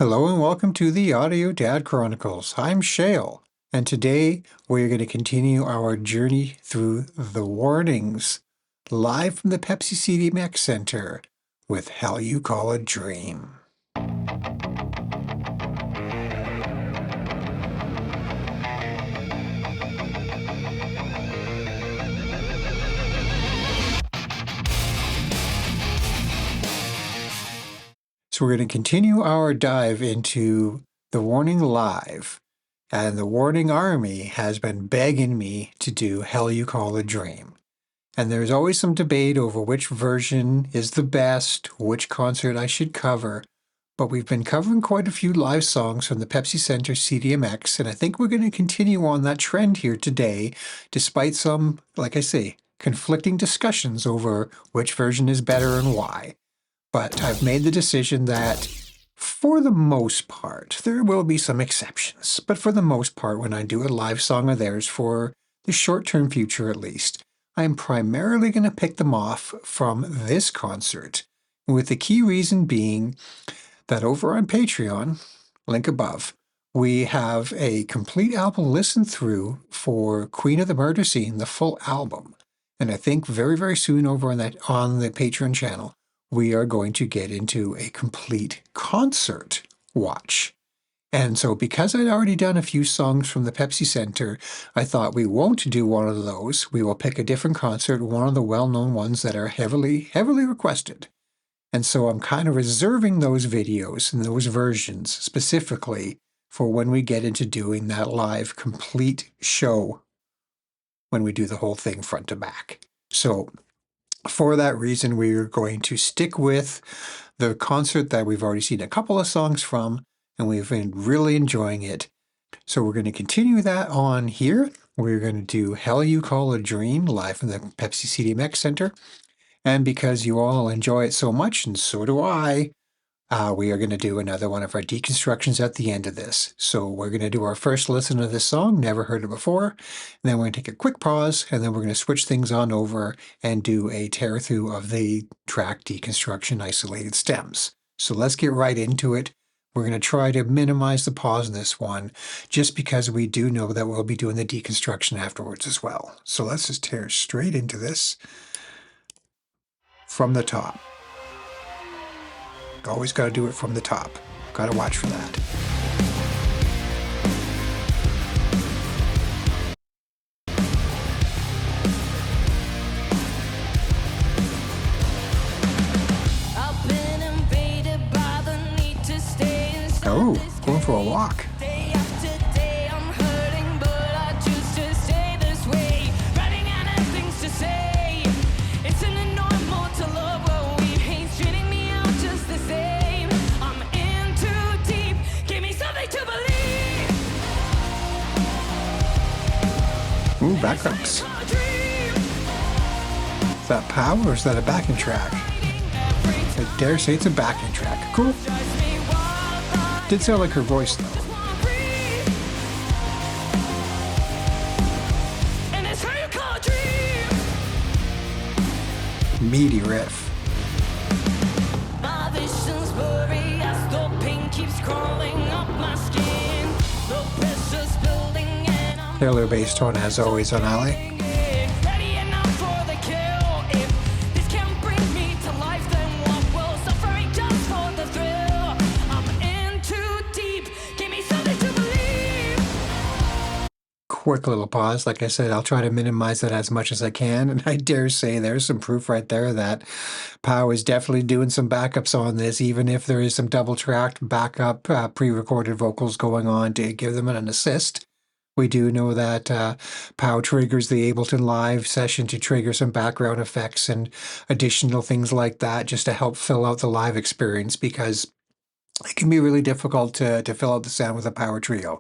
Hello and welcome to the Audio Dad Chronicles. I'm Shale, and today we're going to continue our journey through the warnings, live from the Pepsi CDMX Center with Hell You Call a Dream. So we're going to continue our dive into the Warning Live, and the Warning Army has been begging me to do Hell You Call a Dream. And there's always some debate over which version is the best, which concert I should cover, but we've been covering quite a few live songs from the Pepsi Center CDMX, and I think we're going to continue on that trend here today, despite some, like I say, conflicting discussions over which version is better and why. But I've made the decision that, for the most part, there will be some exceptions, but for the most part, when I do a live song of theirs, for the short-term future at least, I'm primarily going to pick them off from this concert, with the key reason being that over on Patreon, link above, we have a complete album listen through for Queen of the Murder Scene, the full album. And I think very, very soon over on the Patreon channel, we are going to get into a complete concert watch. And so because I'd already done a few songs from the Pepsi Center, I thought we won't do one of those. We will pick a different concert, one of the well-known ones that are heavily requested. And so I'm kind of reserving those videos and those versions specifically for when we get into doing that live complete show, when we do the whole thing front to back. So for that reason, we're going to stick with the concert that we've already seen a couple of songs from, and we've been really enjoying it. So we're going to continue that on here. We're going to do Hell You Call a Dream live from the Pepsi CDMX Center. And because you all enjoy it so much, and so do I, we are going to do another one of our deconstructions at the end of this. So we're going to do our first listen to this song, never heard it before, and then we're going to take a quick pause, and then we're going to switch things on over and do a tear-through of the track Deconstruction Isolated Stems. So let's get right into it. We're going to try to minimize the pause in this one, just because we do know that we'll be doing the deconstruction afterwards as well. So let's just tear straight into this from the top. Always got to do it from the top. Got to watch for that. Oh, going for a walk. Ooh, backups. Is that power or is that a backing track? I dare say it's a backing track. Cool. Did sound like her voice though. Meaty riff. Killer bass tone as always on Ali. Quick little pause. Like I said, I'll try to minimize that as much as I can. And I dare say there's some proof right there that Pow is definitely doing some backups on this, even if there is some double-tracked backup pre-recorded vocals going on to give them an assist. We do know that Pow triggers the Ableton Live session to trigger some background effects and additional things like that just to help fill out the live experience, because it can be really difficult to fill out the sound with a power trio.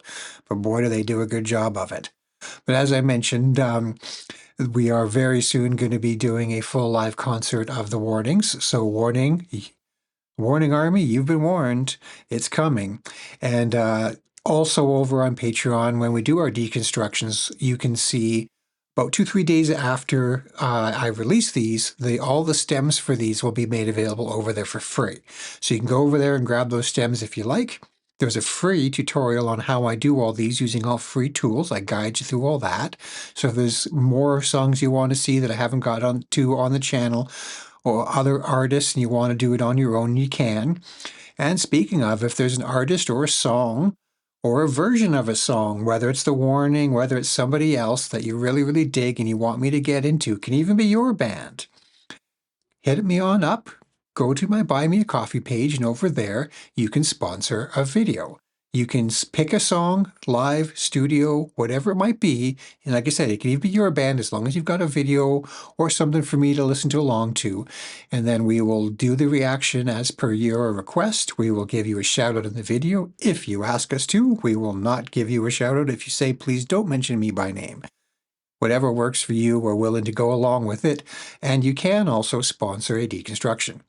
But boy, do they do a good job of it. But as I mentioned, we are very soon going to be doing a full live concert of the warnings. So Warning Army, you've been warned. It's coming. And also over on Patreon, when we do our deconstructions, you can see about 2-3 days after I release these, all the stems for these will be made available over there for free. So you can go over there and grab those stems if you like. There's a free tutorial on how I do all these using all free tools. I guide you through all that. So if there's more songs you want to see that I haven't got on the channel, or other artists and you want to do it on your own, you can. And speaking of, if there's an artist or a song or a version of a song, whether it's The Warning, whether it's somebody else that you really, really dig and you want me to get into, can even be your band, hit me on up. Go to my Buy Me a Coffee page, and over there, you can sponsor a video. You can pick a song, live, studio, whatever it might be. And like I said, it can even be your band as long as you've got a video or something for me to listen to along to. And then we will do the reaction as per your request. We will give you a shout out in the video if you ask us to. We will not give you a shout out if you say, please don't mention me by name. Whatever works for you, we're willing to go along with it. And you can also sponsor a deconstruction.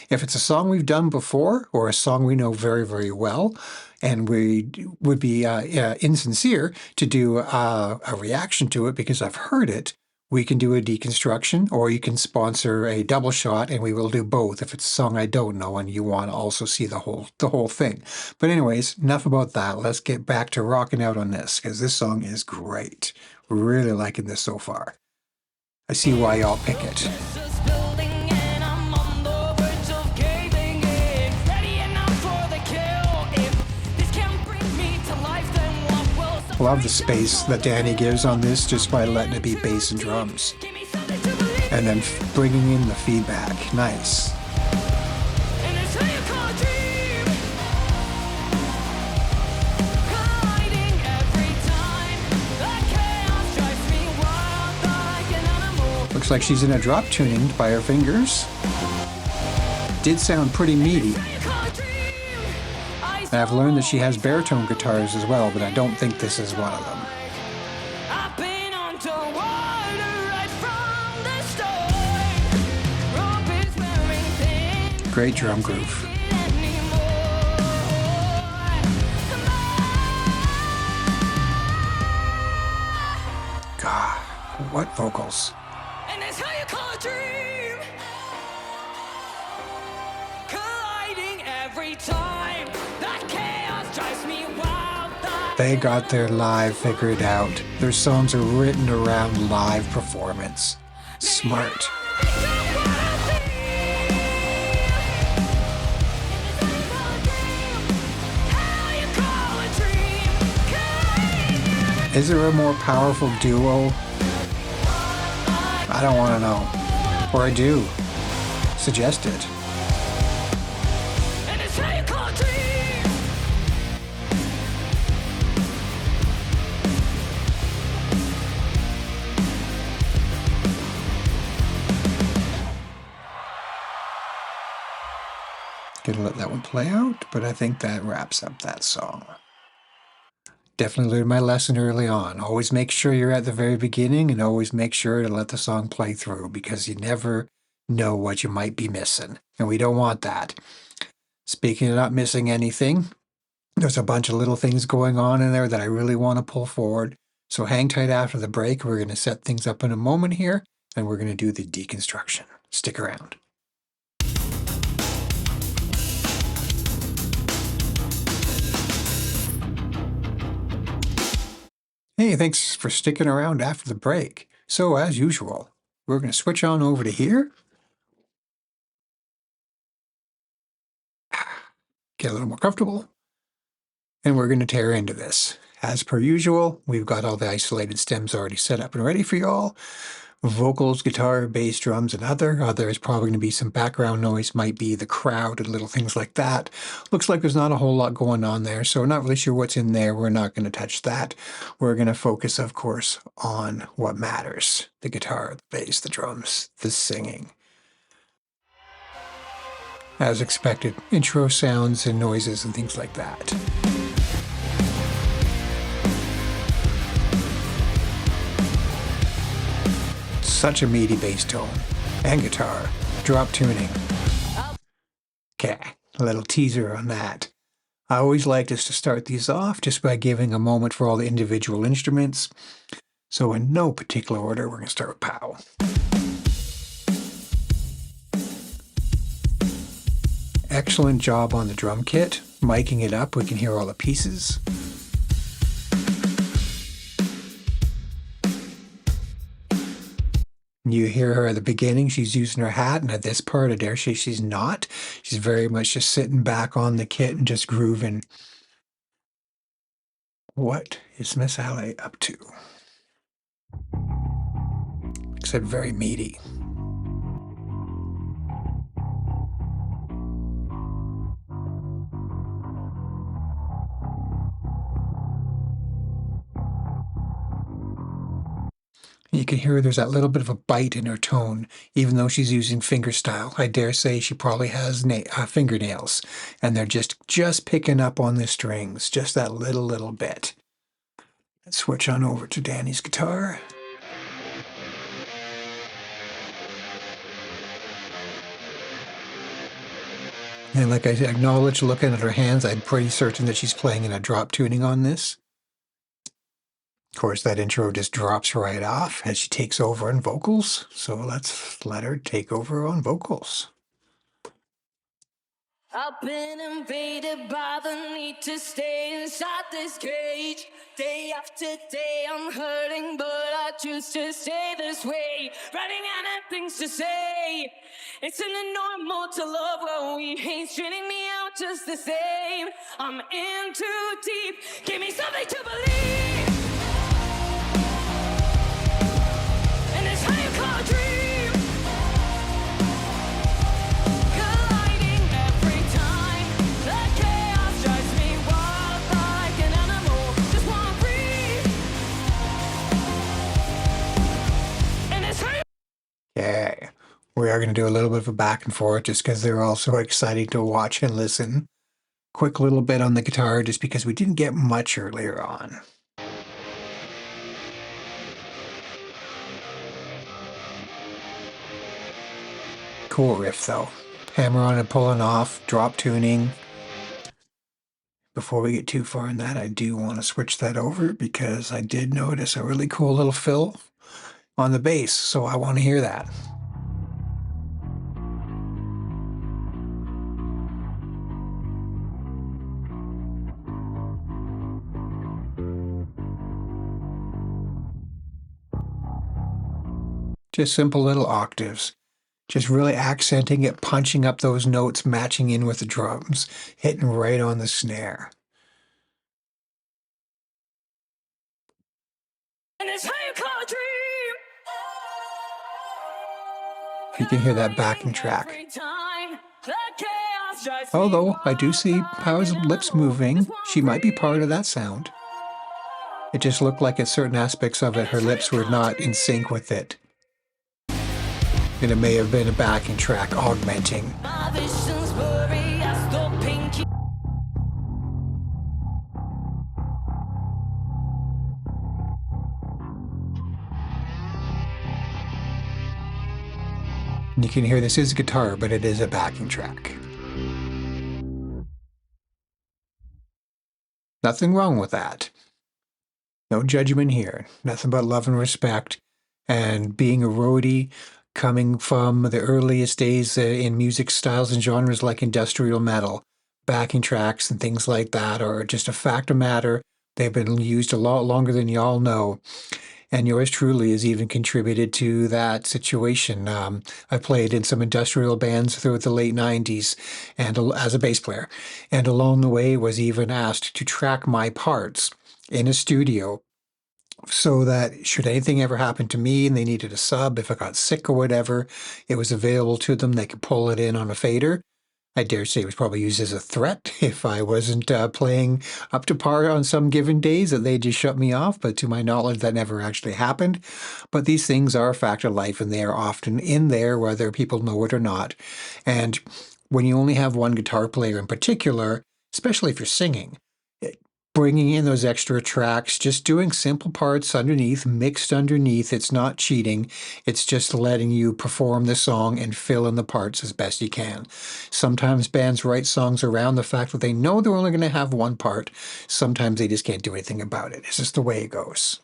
If it's a song we've done before or a song we know very, very well, and we would be insincere to do a reaction to it because I've heard it, we can do a deconstruction, or you can sponsor a double shot, and we will do both if it's a song I don't know and you want to also see the whole thing. But anyways, enough about that. Let's get back to rocking out on this, because this song is great. Really liking this so far. I see why y'all pick it. Love the space that Danny gives on this just by letting it be bass and drums. And then bringing in the feedback. Nice. Looks like she's in a drop tuning by her fingers. Did sound pretty meaty. And I've learned that she has baritone guitars as well, but I don't think this is one of them. Great drum groove. God, what vocals. They got their live figured out. Their songs are written around live performance. Smart. Is there a more powerful duo? I don't want to know. Or I do. Suggest it. Gonna let that one play out, but I think that wraps up that song. Definitely learned my lesson early on. Always make sure you're at the very beginning, and always make sure to let the song play through, because you never know what you might be missing, and we don't want that. Speaking of not missing anything, there's a bunch of little things going on in there that I really want to pull forward. So hang tight after the break. We're going to set things up in a moment here, and we're going to do the deconstruction. Stick around. Hey, thanks for sticking around after the break. So, as usual, we're going to switch on over to here. Get a little more comfortable. And we're going to tear into this. As per usual, we've got all the isolated stems already set up and ready for y'all. Vocals, guitar, bass, drums, and other. There's probably going to be some background noise, might be the crowd and little things like that. Looks like there's not a whole lot going on there, so we're not really sure what's in there. We're not going to touch that. We're going to focus, of course, on what matters. The guitar, the bass, the drums, the singing. As expected, intro sounds and noises and things like that. Such a meaty bass tone and guitar, drop tuning. Okay, a little teaser on that. I always like us to start these off just by giving a moment for all the individual instruments. So in no particular order, we're going to start with pow. Excellent job on the drum kit. Miking it up, we can hear all the pieces. You hear her at the beginning, she's using her hat, and at this part, I dare say she's not. She's very much just sitting back on the kit and just grooving. What is Miss Alley up to? Like I said, very meaty. You can hear there's that little bit of a bite in her tone, even though she's using fingerstyle. I dare say she probably has fingernails, and they're just picking up on the strings, just that little bit. Let's switch on over to Danny's guitar. And like I acknowledged, looking at her hands, I'm pretty certain that she's playing in a drop tuning on this. Of course, that intro just drops right off as she takes over on vocals. So let's let her take over on vocals. I've been invaded by the need to stay inside this cage. Day after day I'm hurting, but I choose to stay this way. Running out of things to say. It's normal to love what we hate, straining me out just the same. I'm in too deep, give me something to believe. And it's how you call a dream. Colliding every time. The chaos drives me wild like an animal. Just wanna breathe. And it's how you... Okay. We are going to do a little bit of a back and forth just because they're all so exciting to watch and listen. Quick little bit on the guitar just because we didn't get much earlier on. Cool riff though. Hammer on and pulling off, drop tuning. Before we get too far in that, I do want to switch that over because I did notice a really cool little fill on the bass, so I want to hear that. Just simple little octaves. Just really accenting it, punching up those notes, matching in with the drums, hitting right on the snare. And it's how you call a dream. You can hear that backing track. Although I do see Power's lips moving, she might be part of that sound. It just looked like at certain aspects of it, her lips were not in sync with it. And it may have been a backing track augmenting. And you can hear this is guitar, but it is a backing track. Nothing wrong with that. No judgment here. Nothing but love and respect. And being a roadie, coming from the earliest days in music styles and genres like industrial metal, backing tracks and things like that are just a fact of matter. They've been used a lot longer than y'all know. And yours truly has even contributed to that situation. I played in some industrial bands throughout the late 90s and as a bass player. And along the way was even asked to track my parts in a studio so that should anything ever happen to me and they needed a sub, if I got sick or whatever, it was available to them. They could pull it in on a fader. I dare say it was probably used as a threat if I wasn't playing up to par on some given days that they just shut me off. But to my knowledge, that never actually happened. But these things are a fact of life, and they are often in there whether people know it or not. And when you only have one guitar player in particular, especially if you're singing, bringing in those extra tracks, just doing simple parts underneath, mixed underneath. It's not cheating. It's just letting you perform the song and fill in the parts as best you can. Sometimes bands write songs around the fact that they know they're only going to have one part. Sometimes they just can't do anything about it. It's just the way it goes.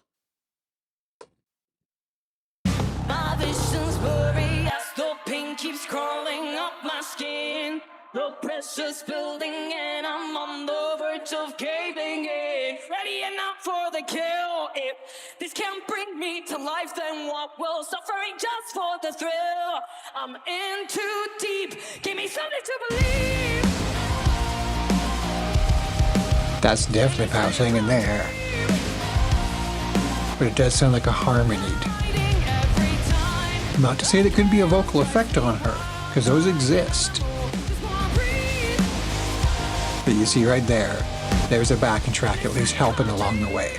just building and I'm on the verge of caving in. Ready enough for the kill. If this can't bring me to life, then what will suffering just for the thrill? I'm in too deep, give me something to believe. That's definitely Pow singing there. But it does sound like a harmony. Not to say there could be a vocal effect on her, because those exist. But you see right there, there's a backing track at least helping along the way.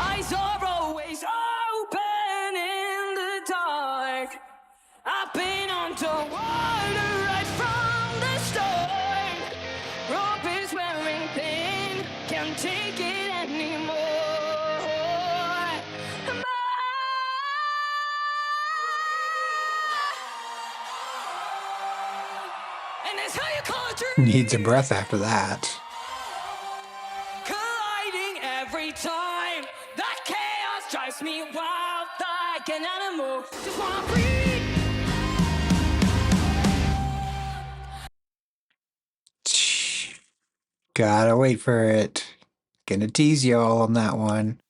Eyes are always open in the dark. I've been underwater right from the start. Rope is wearing thin, can't take it anymore. And that's how you call it dream. Needs a breath after that. Colliding every time. That chaos drives me wild like an animal. Just wanna breathe. Gotta wait for it. Gonna tease you all on that one.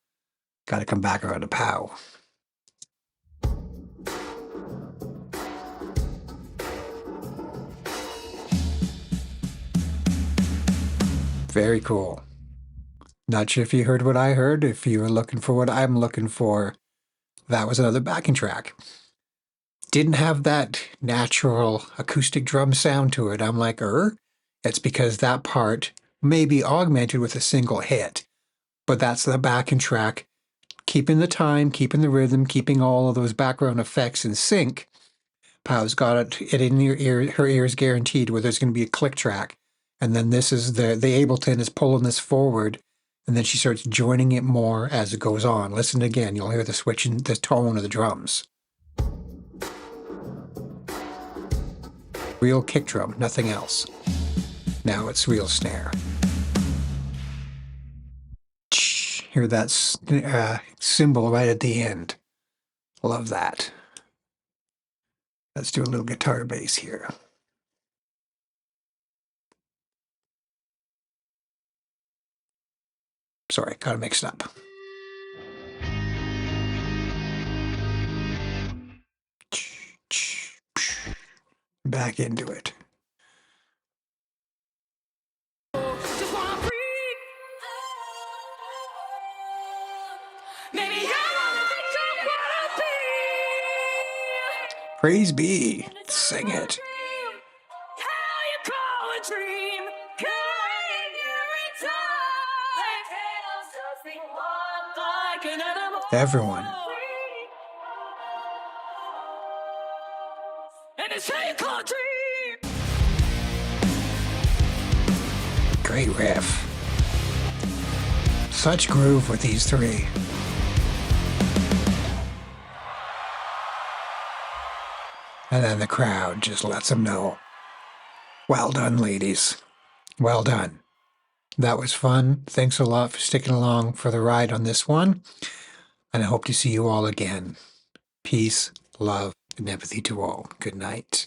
Gotta come back around to Pow. Very cool. Not sure if you heard what I heard. If you were looking for what I'm looking for, that was another backing track. Didn't have that natural acoustic drum sound to it. I'm like, It's because that part may be augmented with a single hit. But that's the backing track, keeping the time, keeping the rhythm, keeping all of those background effects in sync. Pow's got it in your ear, her ears guaranteed, where there's going to be a click track. And then this is the Ableton is pulling this forward, and then she starts joining it more as it goes on. Listen again, you'll hear the switch in the tone of the drums. Real kick drum, nothing else. Now it's real snare. Hear that cymbal right at the end. Love that. Let's do a little guitar bass here. Sorry, got it mixed up. Back into it. Just wanna breathe. Maybe I don't wanna be. Praise be. Sing it. How you call a dream? Colliding every time. Like chaos just be wild like an animal. Everyone. And it's how you call a dream. Great riff. Such groove with these three. And then the crowd just lets them know. Well done, ladies. Well done. That was fun. Thanks a lot for sticking along for the ride on this one. And I hope to see you all again. Peace, love, and empathy to all. Good night.